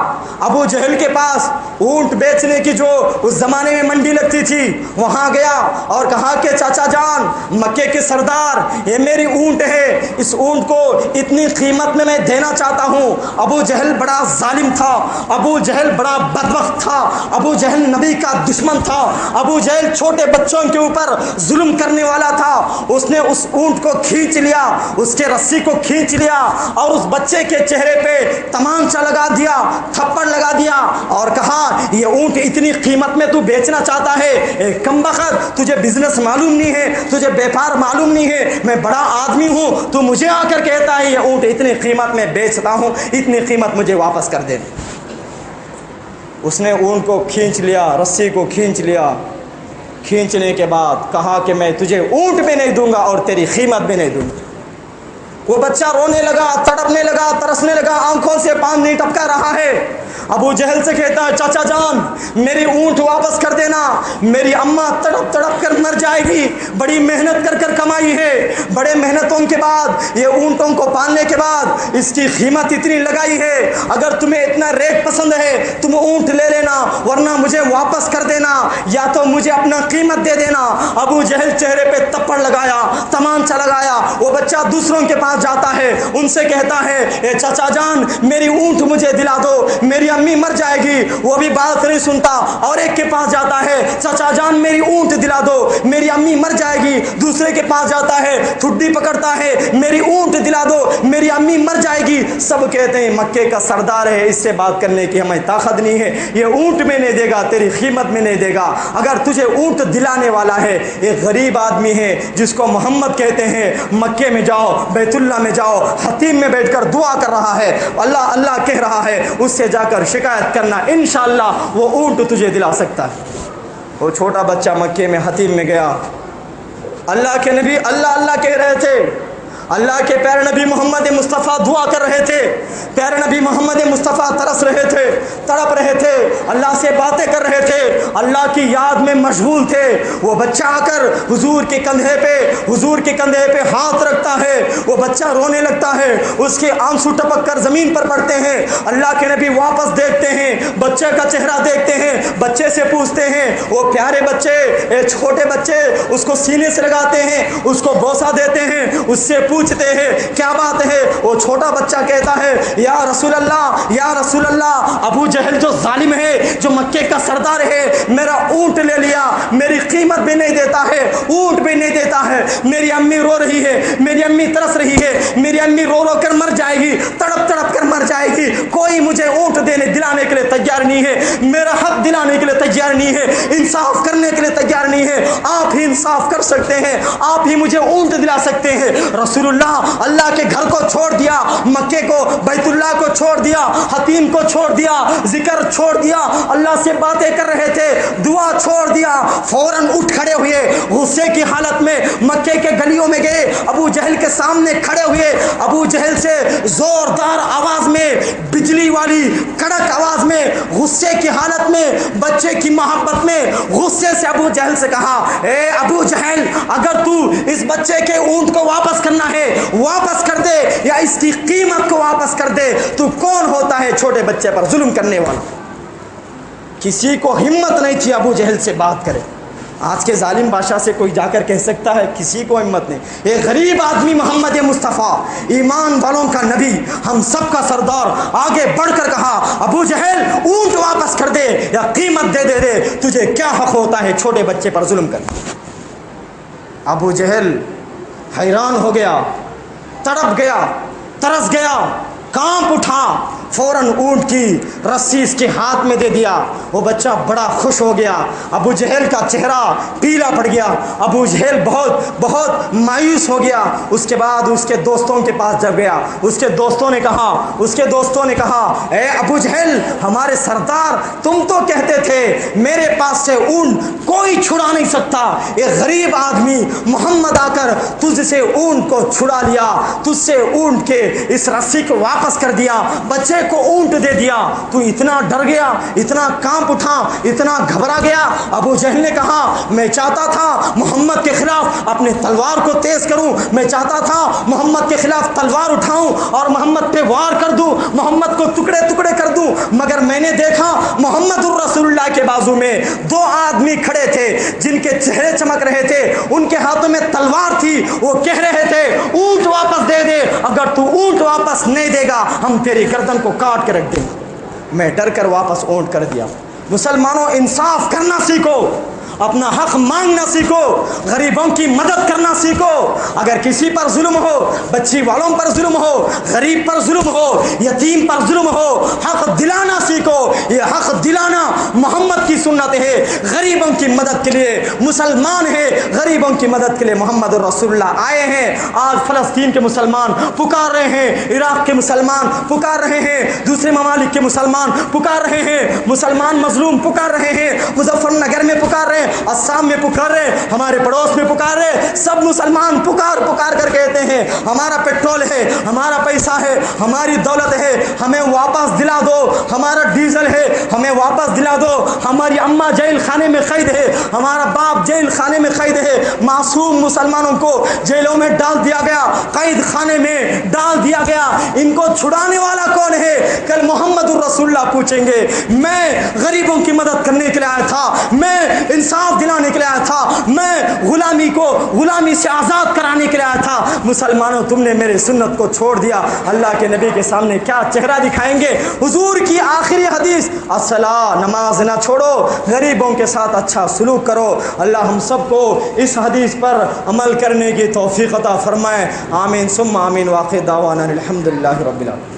ابو جہل کے پاس اونٹ بیچنے کی جو اس زمانے میں منڈی لگتی تھی، وہاں گیا اور کہا کہ چاچا جان، مکے کے سردار، یہ میری اونٹ ہے، اس اونٹ کو اتنی قیمت میں دینا چاہتا ہوں۔ ابو جہل بڑا ظالم تھا، ابو جہل بڑا بدبخت تھا، ابو جہل نبی کا دشمن تھا، ابو جہل چھوٹے بچوں کے اوپر ظلم کرنے والا تھا۔ اس نے اس اونٹ کو کھینچ لیا، اس کے رسی کو کھینچ لیا اور اس بچے کے چہرے پہ تمانچہ لگا دیا، تھپڑ لگا دیا، اور کہا یہ اونٹ اتنی قیمت میں تو بیچنا چاہتا ہے، اے کمبخت، تجھے بزنس معلوم نہیں ہے، تجھے بیپار معلوم نہیں ہے، میں بڑا آدمی ہوں، تو مجھے آ کر کہتا ہے یہ اونٹ اتنی قیمت میں بیچتا ہوں، اتنی قیمت مجھے واپس کر دے۔ اس نے اونٹ کو کھینچ لیا، رسی کو کھینچ لیا، کھینچنے کے بعد کہا کہ میں تجھے اونٹ بھی نہیں دوں گا اور تیری قیمت بھی نہیں دوں گا۔ وہ بچہ رونے لگا، تڑپنے لگا، ترسنے لگا، آنکھوں سے پانی ٹپکا رہا ہے۔ ابو جہل سے کہتا ہے چاچا جان میری اونٹ واپس کر دینا، میری اماں تڑپ تڑپ کر مر جائے گی، بڑی محنت کر کر کمائی ہے، بڑے محنتوں کے بعد یہ اونٹوں کو پالنے کے بعد اس کی قیمت اتنی لگائی ہے، اگر تمہیں اتنا ریٹ پسند ہے تم اونٹ لے لینا، ورنہ مجھے واپس کر دینا، یا تو مجھے اپنا قیمت دے دینا۔ ابو جہل چہرے پہ تپڑ لگایا، تمانچہ لگایا۔ وہ بچہ دوسروں کے پاس جاتا ہے، ان سے کہتا ہے اے چاچا جان میری اونٹ مجھے دلا دو، میری امی مر جائے گی۔ وہ بھی بات نہیں سنتا، اور ایک کے پاس جاتا ہے، چاچا جان میری اونٹ دلا دو، میری امی مر جائے گی۔ دوسرے کے پاس جاتا ہے، ٹھڈی پکڑتا ہے، میری اونٹ دلا دو، میری امی مر جائے گی۔ سب کہتے ہیں مکے کا سردار ہے، اس سے بات کرنے کی ہمیں طاقت نہیں ہے، یہ اونٹ میں نہیں دے گا، تیری قیمت میں نہیں دے گا۔ اگر تجھے اونٹ دلانے والا ہے، ایک غریب آدمی ہے جس کو محمد کہتے ہیں، مکے میں جاؤ، بیت اللہ میں جاؤ، حتیم میں بیٹھ کر دعا کر رہا ہے، اللہ اللہ کہہ رہا ہے، اس سے جا کر شکایت کرنا، انشاءاللہ وہ اونٹ تجھے دلا سکتا ہے۔ وہ چھوٹا بچہ مکے میں حتیم میں گیا، اللہ کے نبی اللہ اللہ کہہ رہے تھے، اللہ کے پیارے نبی محمد مصطفیٰ دعا کر رہے تھے، پیارے نبی محمد مصطفیٰ ترس رہے تھے، تڑپ رہے تھے، اللہ سے باتیں کر رہے تھے، اللہ کی یاد میں مشغول تھے۔ وہ بچہ آ کر حضور کے کندھے پہ ہاتھ رکھتا ہے، وہ بچہ رونے لگتا ہے، اس کے آنسو ٹپک کر زمین پر پڑتے ہیں۔ اللہ کے نبی واپس دیکھتے ہیں، بچے کا چہرہ دیکھتے ہیں، بچے سے پوچھتے ہیں، وہ پیارے بچے، چھوٹے بچے، اس کو سینے سے لگاتے ہیں، اس کو بوسہ دیتے ہیں، اس سے پوچھتے ہیں کیا بات ہے؟ وہ چھوٹا بچہ کہتا ہے یا رسول اللہ، یا رسول اللہ، ابو جہل جو ظالم ہے، جو مکے کا سردار ہے، میرا اونٹ لے لیا، میری قیمت بھی نہیں دیتا ہے، اونٹ بھی نہیں دیتا ہے، میری امی رو رہی ہے، میری امی ترس رہی ہے، میری امی رو رو کر مر جائے گی، تڑپ تڑپ کر مر جائے گی، کوئی مجھے اونٹ دلانے کے لیے تیار نہیں ہے، میرا حق دلانے کے لیے تیار نہیں ہے، انصاف کرنے کے لیے تیار نہیں ہے، آپ ہی انصاف کر سکتے ہیں، آپ ہی مجھے اونٹ دلا سکتے ہیں۔ رسول اللہ کے گھر کو چھوڑ دیا، مکے کو، بیت اللہ کو چھوڑ دیا، حتیم کو چھوڑ دیا، ذکر چھوڑ دیا، اللہ سے باتیں کر رہے تھے، دعا چھوڑ دیا، فوراً اٹھ کھڑے ہوئے، غصے کی حالت میں مکے کے گلیوں میں گئے، ابو جہل کے سامنے کھڑے ہوئے، ابو جہل سے زوردار آواز میں، بجلی والی کڑک آواز میں، غصے کی حالت میں، بچے کی محبت میں، غصے سے ابو جہل سے کہا اے ابو جہل، اگر تو اس بچے کے اونٹ کو واپس کرنا ہے واپس کر دے، یا اس کی قیمت کو واپس کر دے، تو کون ہوتا ہے چھوٹے بچے پر ظلم کرنے والا؟ کسی کو ہمت نہیں تھی ابو جہل سے بات کرے۔ آج کے ظالم بادشاہ سے کوئی جا کر کہہ سکتا ہے؟ کسی کو ہمت نہیں۔ ایک غریب آدمی محمد مصطفیٰ، ایمان والوں کا نبی، ہم سب کا سردار، آگے بڑھ کر کہا ابو جہل اونٹ واپس کر دے یا قیمت دے، تجھے کیا حق ہوتا ہے چھوٹے بچے پر ظلم کرنے؟ ابو جہل حیران ہو گیا، تڑپ گیا، ترس گیا، کانپ اٹھا، فوراً اونٹ کی رسی اس کے ہاتھ میں دے دیا۔ وہ بچہ بڑا خوش ہو گیا، ابو جہل کا چہرہ پیلا پڑ گیا، ابو جہل بہت مایوس ہو گیا۔ اس کے بعد اس کے دوستوں کے پاس جب گیا، اس کے دوستوں نے کہا اے ابو جہل، ہمارے سردار، تم تو کہتے تھے میرے پاس سے اونٹ کوئی چھڑا نہیں سکتا، ایک غریب آدمی محمد آ کر تجھ سے اونٹ کو چھڑا لیا، تجھ سے اونٹ کے اس رسی کو واپس کر دیا، بچے کو اونٹ دے دیا، تو اتنا ڈر گیا، اتنا کانپ اٹھا، اتنا گھبرا گیا۔ ابو جہل نے کہا میں چاہتا تھا محمد کے خلاف اپنے تلوار کو تیز کروں، میں چاہتا تھا محمد کے خلاف تلوار اٹھاؤں اور محمد پہ وار کر دوں، محمد کو ٹکڑے ٹکڑے کر دوں، مگر میں نے دیکھا محمد الرسول اللہ کے بازو میں دو آدمی کھڑے تھے جن کے چہرے چمک رہے تھے، ان کے ہاتھوں میں تلوار تھی، وہ کہہ رہے تھے اونٹ واپس دے دے، اگر تو اونٹ واپس نہیں دے گا ہم تیری گردن کو کاٹ کے رکھ دیں گے۔ میں ڈر کر واپس اونٹ کر دیا۔ مسلمانوں، انصاف کرنا سیکھو، اپنا حق مانگنا سیکھو، غریبوں کی مدد کرنا سیکھو۔ اگر کسی پر ظلم ہو، بچی والوں پر ظلم ہو، غریب پر ظلم ہو، یتیم پر ظلم ہو، حق دلانا سیکھو۔ یہ حق دلانا محمد کی سنت ہے۔ غریبوں کی مدد کے لیے مسلمان ہے، غریبوں کی مدد کے لیے محمد الرسول اللہ آئے ہیں۔ آج فلسطین کے مسلمان پکار رہے ہیں، عراق کے مسلمان پکار رہے ہیں، دوسرے ممالک کے مسلمان پکار رہے ہیں، مسلمان مظلوم پکار رہے ہیں، مظفر نگر میں پکار رہے ہیں، اسام میں پکار رہے، ہمارے پڑوس میں پکار رہے، سب مسلمان پکار کر کہتے ہیں ہمارا پیٹرول ہے، ہمارا پیسہ ہے، ہماری دولت ہے، ہمیں واپس دلا دو، ہمارا ڈیزل ہے ہمیں واپس دلا دو، ہماری اماں جیل خانے میں قید ہے، ہمارا باپ جیل خانے میں قید ہے۔ معصوم مسلمانوں کو جیلوں میں ڈال دیا گیا، قید خانے میں ڈال دیا گیا، ان کو چھڑانے والا کون ہے؟ کل محمد الرسول اللہ پوچھیں گے میں غریبوں کی مدد کرنے کے لیے آیا تھا، میں انصاف دلانے کے لیے آیا تھا، میں غلامی سے آزاد کرانے کے لیے آیا تھا، مسلمانوں تم نے میرے سنت کو چھوڑ دیا۔ اللہ کے نبی کے سامنے کیا چہرہ دکھائیں گے؟ حضور کی آخری حدیث الصلاۃ، نماز نہ چھوڑو، غریبوں کے ساتھ اچھا سلوک کرو۔ اللہ ہم سب کو اس حدیث پر عمل کرنے کی توفیق عطا فرمائے، آمین ثم آمین۔ واخر دعوانا الحمدللہ رب العالمین۔